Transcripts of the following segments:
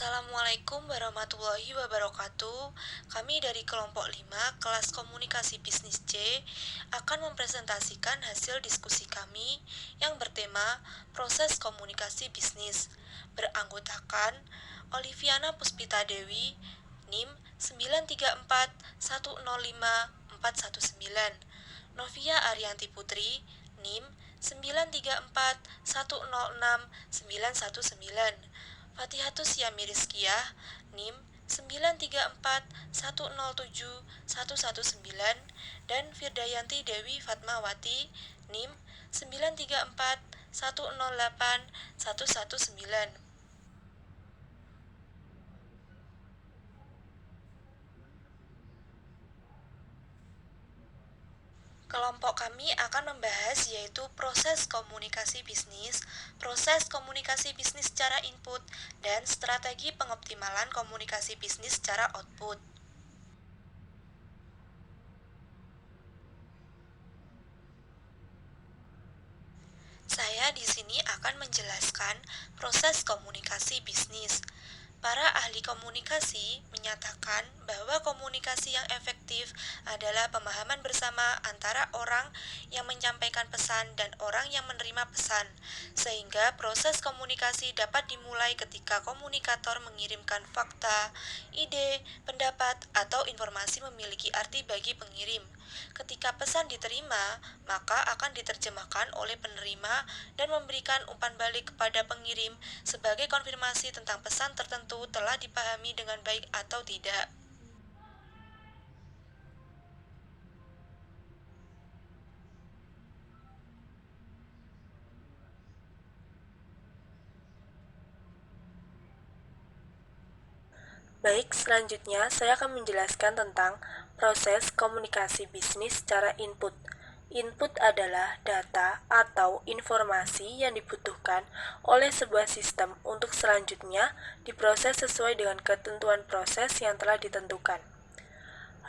Assalamualaikum warahmatullahi wabarakatuh. Kami dari kelompok 5 kelas komunikasi bisnis C akan mempresentasikan hasil diskusi kami yang bertema proses komunikasi bisnis. Beranggotakan Oliviana Puspita Dewi, NIM 934105419, Novia Arianti Putri, NIM 934106919, Fatihatus Yami Rizkiyah, NIM 934107119, dan Firdayanti Dewi Fatmawati, NIM 934108119. Kelompok kami akan membahas yaitu proses komunikasi bisnis, proses komunikasi bisnis secara input, dan strategi pengoptimalan komunikasi bisnis secara output. Saya di sini akan menjelaskan proses komunikasi bisnis. Para ahli komunikasi menyatakan bahwa komunikasi yang efektif adalah pemahaman bersama antara orang yang menyampaikan pesan dan orang yang menerima pesan, sehingga proses komunikasi dapat dimulai ketika komunikator mengirimkan fakta, ide, pendapat, atau informasi memiliki arti bagi pengirim. Ketika pesan diterima, maka akan diterjemahkan oleh penerima dan memberikan umpan balik kepada pengirim sebagai konfirmasi tentang pesan tertentu telah dipahami dengan baik atau tidak. Baik, selanjutnya saya akan menjelaskan tentang proses komunikasi bisnis secara input. Input adalah data atau informasi yang dibutuhkan oleh sebuah sistem untuk selanjutnya diproses sesuai dengan ketentuan proses yang telah ditentukan.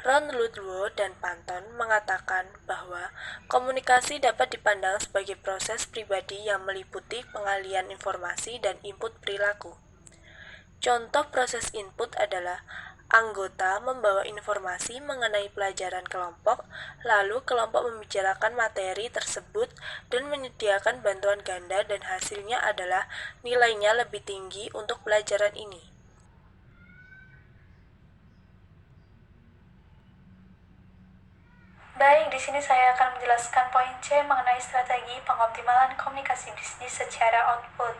Ron Woodward dan Panton mengatakan bahwa komunikasi dapat dipandang sebagai proses pribadi yang meliputi pengalian informasi dan input perilaku. Contoh proses input adalah anggota membawa informasi mengenai pelajaran kelompok, lalu kelompok membicarakan materi tersebut dan menyediakan bantuan ganda dan hasilnya adalah nilainya lebih tinggi untuk pelajaran ini. Baik, di sini saya akan menjelaskan poin C mengenai strategi pengoptimalan komunikasi bisnis secara output.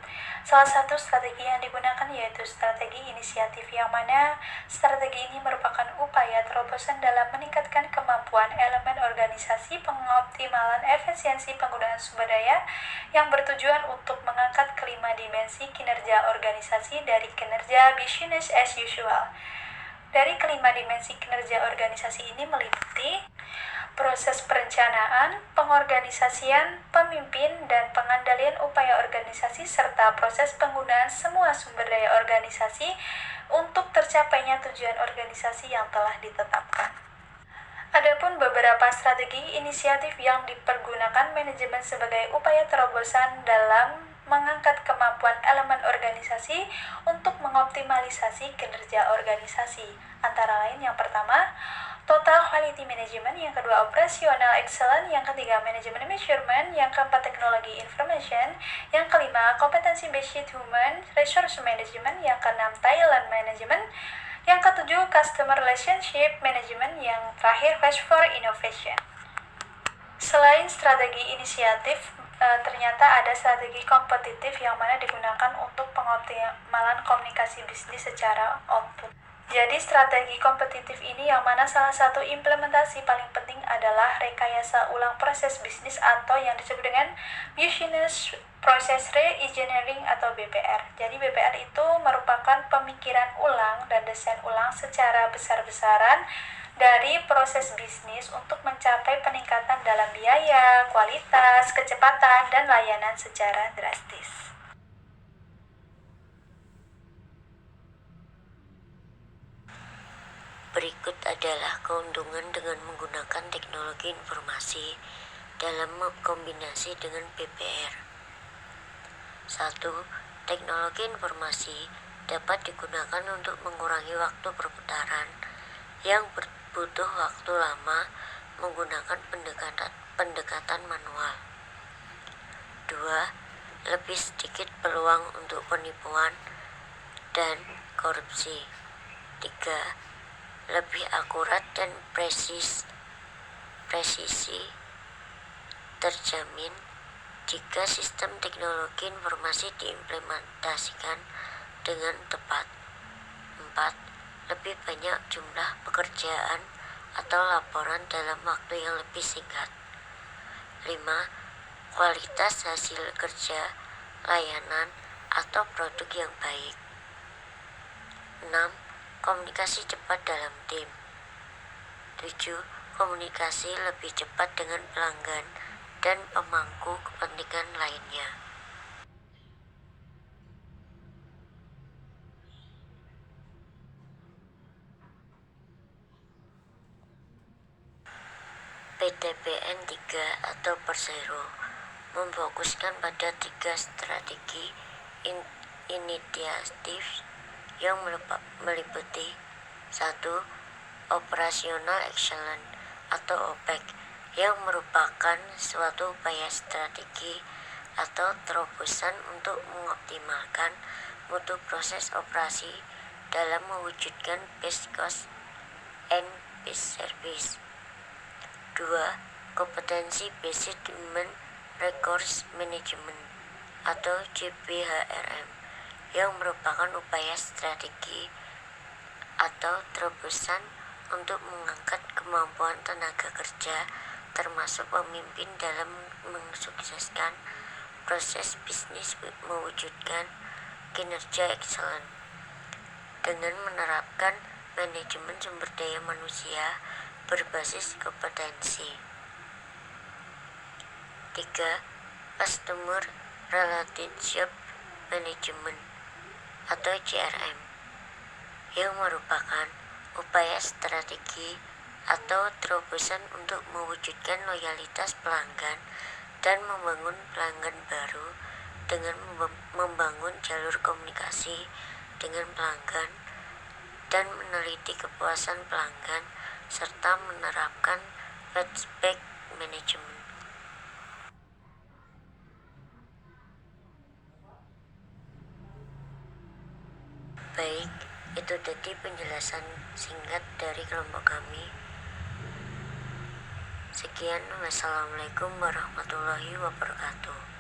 Salah satu strategi yang digunakan yaitu strategi inisiatif, yang mana strategi ini merupakan upaya terobosan dalam meningkatkan kemampuan elemen organisasi, pengoptimalan efisiensi penggunaan sumber daya yang bertujuan untuk mengangkat kelima dimensi kinerja organisasi dari kinerja business as usual. Dari kelima dimensi kinerja organisasi ini meliputi proses perencanaan, pengorganisasian, pemimpin, dan pengandalian upaya organisasi, serta proses penggunaan semua sumber daya organisasi untuk tercapainya tujuan organisasi yang telah ditetapkan. Adapun beberapa strategi inisiatif yang dipergunakan manajemen sebagai upaya terobosan dalam mengangkat kemampuan elemen organisasi untuk mengoptimalisasi kinerja organisasi. Antara lain yang pertama, Total Quality Management, yang kedua Operational Excellence, yang ketiga Manajemen Measurement, yang keempat Teknologi Information, yang kelima Competency Based Human Resource Management, yang keenam Talent Management, yang ketujuh Customer Relationship Management, yang terakhir Quest for Innovation. Selain strategi inisiatif, ternyata ada strategi kompetitif yang mana digunakan untuk pengoptimalan komunikasi bisnis secara output. Jadi strategi kompetitif ini yang mana salah satu implementasi paling penting adalah rekayasa ulang proses bisnis atau yang disebut dengan Business Process Re-engineering atau BPR. Jadi BPR itu merupakan pemikiran ulang dan desain ulang secara besar-besaran dari proses bisnis untuk mencapai peningkatan dalam biaya, kualitas, kecepatan, dan layanan secara drastis. Berikut adalah keuntungan dengan menggunakan teknologi informasi dalam kombinasi dengan BPR. 1. Teknologi informasi dapat digunakan untuk mengurangi waktu perputaran yang butuh waktu lama menggunakan pendekatan manual. 2. Lebih sedikit peluang untuk penipuan dan korupsi. 3. Lebih akurat dan presisi terjamin jika sistem teknologi informasi diimplementasikan dengan tepat. 4. Lebih banyak jumlah pekerjaan atau laporan dalam waktu yang lebih singkat. 5. Kualitas hasil kerja, layanan, atau produk yang baik. 6. Komunikasi cepat dalam tim. 7. Komunikasi lebih cepat dengan pelanggan dan pemangku kepentingan lainnya. PTBN 3 atau Persero memfokuskan pada 3 strategi inisiatif yang meliputi 1. Operational Excellence atau OPEC yang merupakan suatu upaya strategi atau terobosan untuk mengoptimalkan mutu proses operasi dalam mewujudkan best cost and best service. 2. Kompetensi Based Human Resource Management atau CBHRM yang merupakan upaya strategi atau terobosan untuk mengangkat kemampuan tenaga kerja termasuk pemimpin dalam mensukseskan proses bisnis mewujudkan kinerja excellent dengan menerapkan manajemen sumber daya manusia berbasis kompetensi. 3. Customer Relationship Management atau CRM yang merupakan upaya strategi atau terobosan untuk mewujudkan loyalitas pelanggan dan membangun pelanggan baru dengan membangun jalur komunikasi dengan pelanggan dan meneliti kepuasan pelanggan serta menerapkan feedback management. Baik, itu tadi penjelasan singkat dari kelompok kami. Sekian, wassalamualaikum warahmatullahi wabarakatuh.